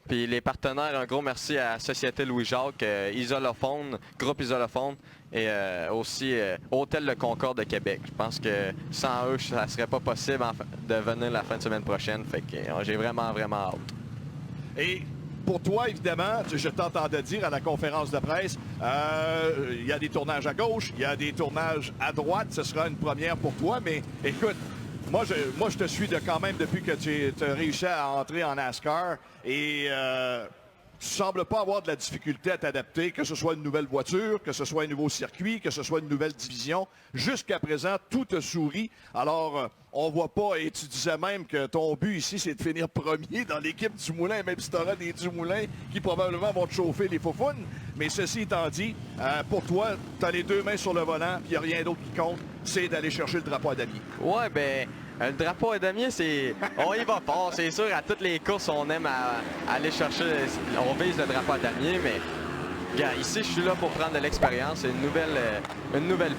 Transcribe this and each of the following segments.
Puis les partenaires, un gros merci à Société Louis-Jacques, Isolophone, Groupe Isolophone et aussi Hôtel Le Concorde de Québec. Je pense que sans eux, ça ne serait pas possible de venir la fin de semaine prochaine. Fait que j'ai vraiment, vraiment hâte. Et pour toi, évidemment, je t'entendais dire à la conférence de presse, il y a des tournages à gauche, il y a des tournages à droite. Ce sera une première pour toi, mais écoute, moi, je te suis quand même depuis que tu as réussi à entrer en NASCAR et tu sembles pas avoir de la difficulté à t'adapter, que ce soit une nouvelle voiture, que ce soit un nouveau circuit, que ce soit une nouvelle division. Jusqu'à présent, tout te sourit. Alors, on voit pas, et tu disais même que ton but ici, c'est de finir premier dans l'équipe du Moulin, même si tu auras des Dumoulin qui probablement vont te chauffer les faufounes. Mais ceci étant dit, pour toi, tu as les deux mains sur le volant, puis il n'y a rien d'autre qui compte, c'est d'aller chercher le drapeau à damier. Ouais, ben, le drapeau à damier, c'est... On y va fort, c'est sûr. À toutes les courses, on aime aller chercher... On vise le drapeau à damier, mais... Regarde, ici, je suis là pour prendre de l'expérience. C'est une nouvelle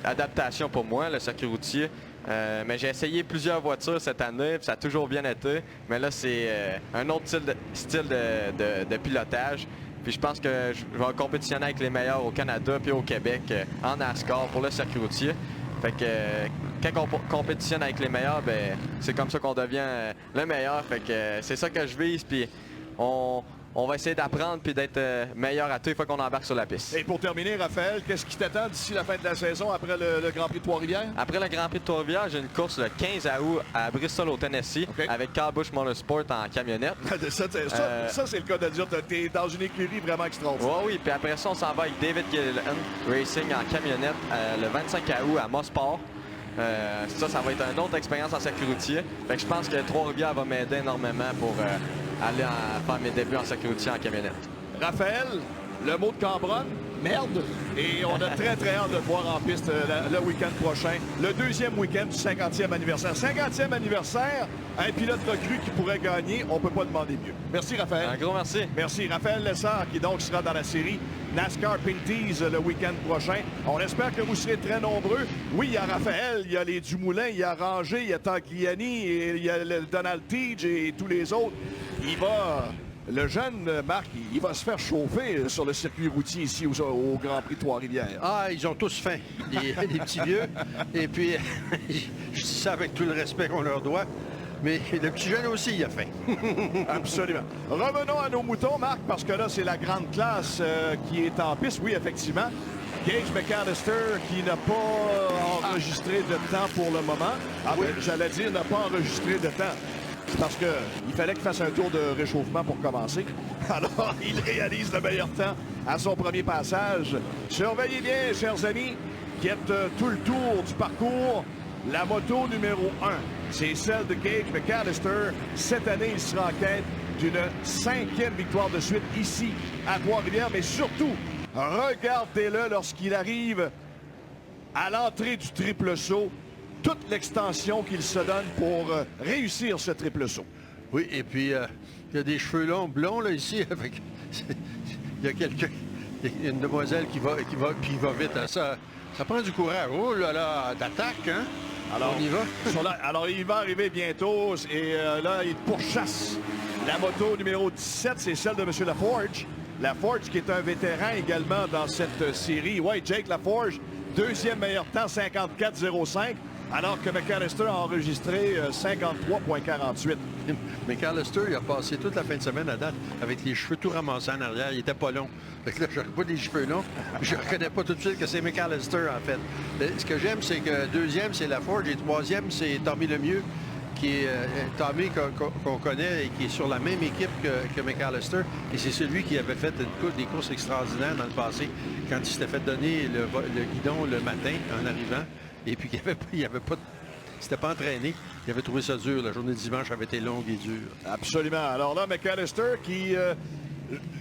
adaptation pour moi, le circuit routier. Mais j'ai essayé plusieurs voitures cette année, puis ça a toujours bien été. Mais là, c'est un autre style de pilotage. Puis je pense que je vais compétitionner avec les meilleurs au Canada puis au Québec en NASCAR pour le circuit routier. Fait que quand on compétitionne avec les meilleurs, ben c'est comme ça qu'on devient le meilleur. Fait que c'est ça que je vise. Puis on va essayer d'apprendre puis d'être meilleur à toutes les fois qu'on embarque sur la piste. Et pour terminer, Raphaël, qu'est-ce qui t'attend d'ici la fin de la saison après le Grand Prix de Trois-Rivières? Après le Grand Prix de Trois-Rivières, j'ai une course le 15 août à Bristol, au Tennessee, avec Kyle Busch Motorsport en camionnette. ça, c'est le cas de dire que tu es dans une écurie vraiment extraordinaire. Oui, puis après ça, on s'en va avec David Gilliland Racing en camionnette le 25 août à Mosport. Ça va être une autre expérience en circuit routier. Fait que je pense que Trois-Rivières va m'aider énormément pour aller faire mes débuts en circuit routier en camionnette. Raphaël, le mot de Cambronne, merde. Et on a très, très hâte de te voir en piste le week-end prochain. Le deuxième week-end du 50e anniversaire. 50e anniversaire, un pilote recru qui pourrait gagner. On ne peut pas demander mieux. Merci, Raphaël. Un gros merci. Merci. Raphaël Lessard, qui donc sera dans la série NASCAR Pinties le week-end prochain. On espère que vous serez très nombreux. Oui, il y a Raphaël, il y a les Dumoulin, il y a Ranger, il y a Tagliani, et il y a le Donald Teague et tous les autres. Le jeune Marc, il va se faire chauffer sur le circuit routier ici au Grand Prix de Trois-Rivières. Ah, ils ont tous faim, les petits vieux. Et puis, je dis ça avec tout le respect qu'on leur doit. Mais le petit jeune aussi, il a faim. Absolument. Revenons à nos moutons, Marc, parce que là, c'est la grande classe qui est en piste. Oui, effectivement. Gage McAllister qui n'a pas enregistré de temps pour le moment. Oui. J'allais dire n'a pas enregistré de temps. Parce qu'il fallait qu'il fasse un tour de réchauffement pour commencer. Alors, il réalise le meilleur temps à son premier passage. Surveillez bien, chers amis, qui êtes tout le tour du parcours. La moto numéro 1, c'est celle de Gage McAllister. Cette année, il sera en quête d'une 5e victoire de suite ici à Trois-Rivières. Mais surtout, regardez-le lorsqu'il arrive à l'entrée du triple saut. Toute l'extension qu'il se donne pour réussir ce triple saut. Oui, et puis il y a des cheveux longs, blonds, là, ici. Avec... il y a quelqu'un, une demoiselle qui va vite. Ça prend du courage. Oh là là, d'attaque, hein? Alors, on y va. Alors, il va arriver bientôt. Et là, il pourchasse. La moto numéro 17, c'est celle de M. Laforge. Laforge qui est un vétéran également dans cette série. Oui, Jake Laforge, deuxième meilleur temps, 54,05. Alors que McAllister a enregistré 53,48. McAllister, il a passé toute la fin de semaine à date avec les cheveux tout ramassés en arrière. Il était pas long. Fait que là, je pas des cheveux longs. Je reconnais pas tout de suite que c'est McAllister, en fait. Mais ce que j'aime, c'est que deuxième, c'est Laforge et troisième, c'est Tommy Lemieux, qui est Tommy qu'on connaît et qui est sur la même équipe que McAllister. Et c'est celui qui avait fait des courses extraordinaires dans le passé quand il s'était fait donner le guidon le matin en arrivant. Et puis, il avait pas... C'était pas entraîné. Il avait trouvé ça dur. La journée de dimanche avait été longue et dure. Absolument. Alors là, McAllister qui...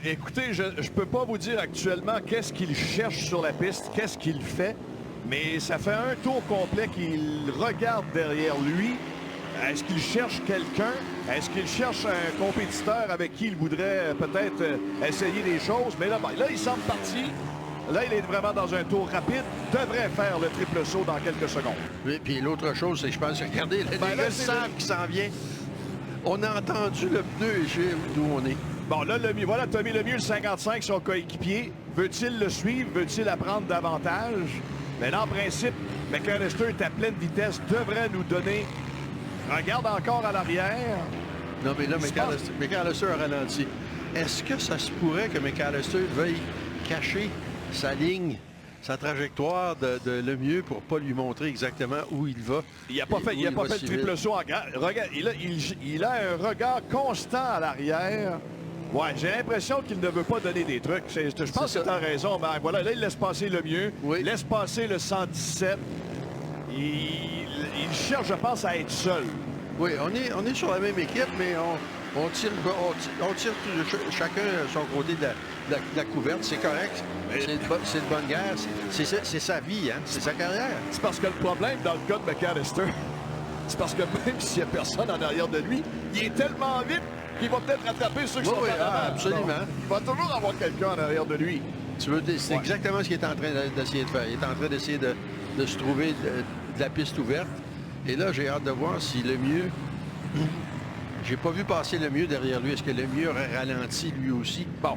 écoutez, je ne peux pas vous dire actuellement qu'est-ce qu'il cherche sur la piste, qu'est-ce qu'il fait, mais ça fait un tour complet qu'il regarde derrière lui. Est-ce qu'il cherche quelqu'un? Est-ce qu'il cherche un compétiteur avec qui il voudrait peut-être essayer des choses? Mais là, il semble parti. Là, il est vraiment dans un tour rapide. Devrait faire le triple saut dans quelques secondes. Oui, puis l'autre chose, c'est que je pense, regardez, les gars savent qui s'en vient. On a entendu le pneu et je sais d'où on est. Bon, là, voilà Tommy Lemieux, le 55, son coéquipier. Veut-il le suivre? Veut-il apprendre davantage? Mais là, en principe, McAllister est à pleine vitesse, devrait nous donner... Regarde encore à l'arrière. Non, mais là, McAllister a ralenti. Est-ce que ça se pourrait que McAllister veuille cacher sa ligne, sa trajectoire de Lemieux pour ne pas lui montrer exactement où il va? Il n'a pas fait le triple saut en grand. Regarde, il a un regard constant à l'arrière. Ouais, j'ai l'impression qu'il ne veut pas donner des trucs. Je pense que tu as raison. Ben, voilà, là, il laisse passer Lemieux. Oui. Laisse passer le 117. Il cherche, je pense, à être seul. Oui, on est sur la même équipe, mais on tire chacun son côté de la couverte. C'est correct. C'est de bonne guerre. C'est sa vie, hein? C'est sa carrière. C'est parce que le problème dans le cas de McAllister, c'est parce que même s'il n'y a personne en arrière de lui, il est tellement vite qu'il va peut-être rattraper ceux qui sont en avant. Absolument. Alors, il va toujours avoir quelqu'un en arrière de lui. C'est exactement ce qu'il est en train d'essayer de faire. Il est en train d'essayer de se trouver de la piste ouverte. Et là, j'ai hâte de voir si Lemieux... J'ai pas vu passer Lemieux derrière lui. Est-ce que Lemieux aurait ralenti lui aussi? Bon,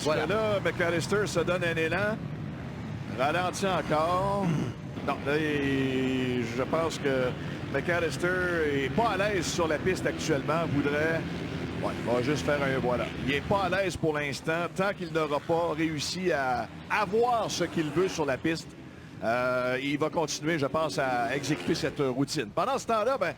voilà. Là, McAllister se donne un élan. Ralentit encore. Non, là, je pense que McAllister n'est pas à l'aise sur la piste actuellement. Voudrait... Ouais, il va juste faire un voilà. Il n'est pas à l'aise pour l'instant. Tant qu'il n'aura pas réussi à avoir ce qu'il veut sur la piste, il va continuer, je pense, à exécuter cette routine. Pendant ce temps-là, ben,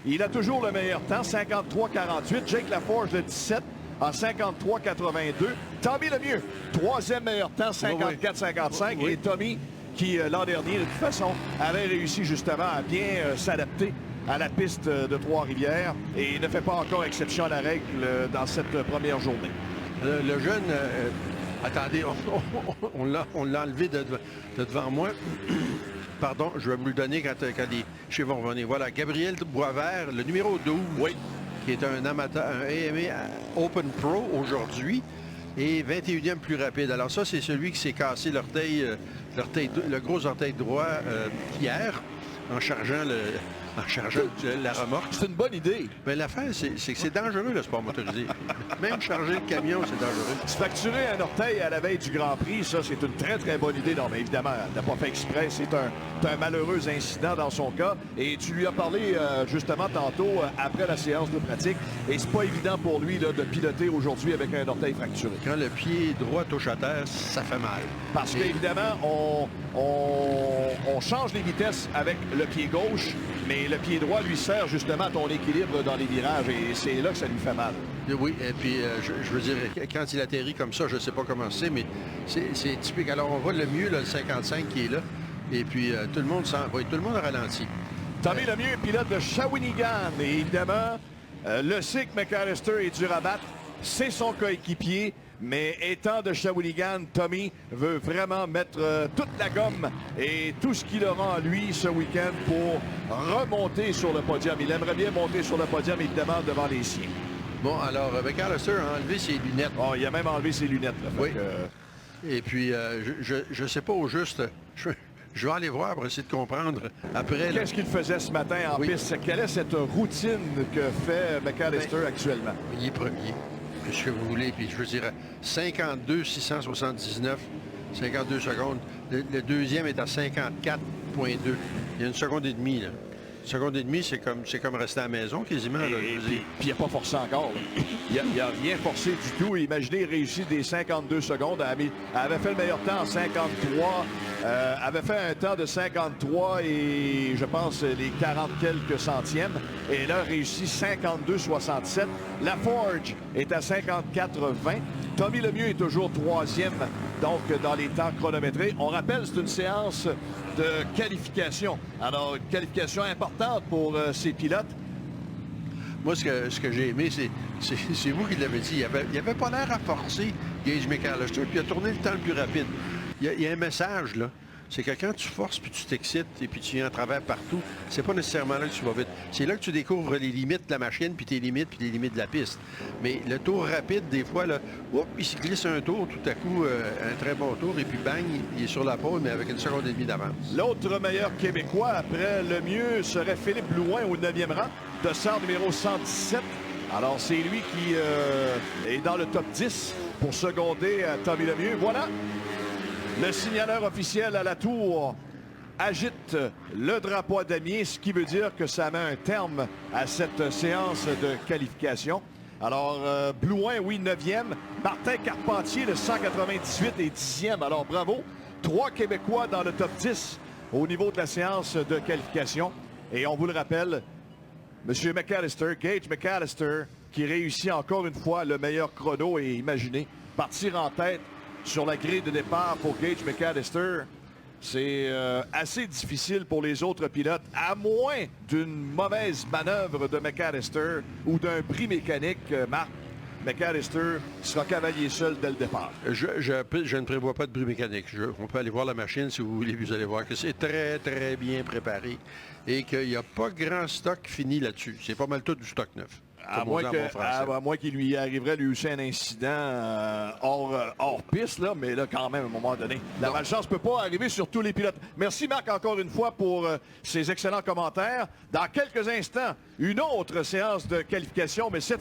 il a toujours le meilleur temps, 53-48. Jake Laforge, le 17, en 53-82. Tommy Lemieux, troisième meilleur temps, 54-55. Oui. Et Tommy, qui, l'an dernier, de toute façon, avait réussi justement à bien s'adapter à la piste de Trois-Rivières et ne fait pas encore exception à la règle dans cette première journée. Le jeune... attendez, on l'a enlevé de devant moi. Pardon, je vais vous le donner quand les chiffres vont revenir. Voilà, Gabriel Boisvert, le numéro 12, oui, qui est un amateur, un AMA Open Pro aujourd'hui et 21e plus rapide. Alors ça, c'est celui qui s'est cassé l'orteil, le gros orteil droit hier en chargeant la remorque. C'est une bonne idée. Mais l'affaire, c'est que c'est dangereux, le sport motorisé. Même charger le camion, c'est dangereux. Se fracturer un orteil à la veille du Grand Prix, ça, c'est une très, très bonne idée. Non, mais évidemment, elle n'a pas fait exprès. C'est un malheureux incident dans son cas. Et tu lui as parlé, justement, tantôt, après la séance de pratique. Et c'est pas évident pour lui là, de piloter aujourd'hui avec un orteil fracturé. Quand le pied droit touche à terre, ça fait mal. Parce qu'évidemment, on change les vitesses avec le pied gauche, mais le pied droit lui sert justement à ton équilibre dans les virages et c'est là que ça lui fait mal. Oui, et puis je veux dire, quand il atterrit comme ça, je ne sais pas comment c'est, mais c'est typique. Alors on voit le mieux, là, le 55 qui est là, et puis tout le monde a ralenti. Tommy Lemieux, pilote de Shawinigan, et évidemment, le sait que McAllister est dur à battre, c'est son coéquipier. Mais étant de Shawinigan, Tommy veut vraiment mettre toute la gomme et tout ce qu'il aura en lui ce week-end pour remonter sur le podium. Il aimerait bien monter sur le podium, évidemment, devant les siens. Bon, alors, McAllister a enlevé ses lunettes. Oh, il a même enlevé ses lunettes. Là, oui. Et puis, je ne sais pas au juste. Je vais aller voir pour essayer de comprendre après. Qu'est-ce qu'il faisait ce matin en piste? Quelle est cette routine que fait McAllister actuellement? Il est premier. Ce que vous voulez, puis je veux dire 52 679, 52 secondes. Le deuxième est à 54,2. Il y a une seconde et demie, là. Une seconde et demie, c'est comme rester à la maison, quasiment. Puis il n'a pas forcé encore. Là. Il n'a rien forcé du tout. Imaginez, il réussit des 52 secondes. Elle avait fait le meilleur temps en 53. Avait fait un temps de 53 et, je pense, les 40 quelques centièmes. Et là, réussit 52,67. Laforge est à 54,20. Tommy Lemieux est toujours troisième, donc, dans les temps chronométrés. On rappelle, c'est une séance de qualification. Alors, une qualification importante pour ces pilotes. Moi, ce que j'ai aimé, c'est vous qui l'avez dit. Il avait pas l'air à forcer Gage McAllister, puis il a tourné le temps le plus rapide. Il y a un message, là. C'est que quand tu forces, puis tu t'excites, et puis tu viens à travers partout, c'est pas nécessairement là que tu vas vite. C'est là que tu découvres les limites de la machine, puis tes limites, puis les limites de la piste. Mais le tour rapide, des fois, là, il se glisse un tour, tout à coup, un très bon tour, et puis bang, il est sur la pole, mais avec une seconde et demie d'avance. L'autre meilleur Québécois, après Lemieux, serait Philippe Blouin au 9e rang, dossard numéro 117, Alors, c'est lui qui est dans le top 10 pour seconder Tommy Lemieux. Voilà, le signaleur officiel à la tour agite le drapeau à damier, ce qui veut dire que ça met un terme à cette séance de qualification. Alors, Blouin, oui, 9e. Martin Carpentier, le 198 et 10e. Alors, bravo. 3 Québécois dans le top 10 au niveau de la séance de qualification. Et on vous le rappelle, M. McAllister, Gage McAllister, qui réussit encore une fois le meilleur chrono. Et imaginez, partir en tête sur la grille de départ pour Gage McAllister, c'est assez difficile pour les autres pilotes, à moins d'une mauvaise manœuvre de McAllister ou d'un bris mécanique. Marc, McAllister sera cavalier seul dès le départ. Je ne prévois pas de bris mécanique. On peut aller voir la machine si vous voulez. Vous allez voir que c'est très, très bien préparé et qu'il n'y a pas grand stock fini là-dessus. C'est pas mal tout du stock neuf. À moins qu'il lui arriverait lui aussi un incident hors piste, là, mais là, quand même, à un moment donné, la malchance ne peut pas arriver sur tous les pilotes. Merci, Marc, encore une fois, pour ces excellents commentaires. Dans quelques instants, une autre séance de qualification, mais cette fois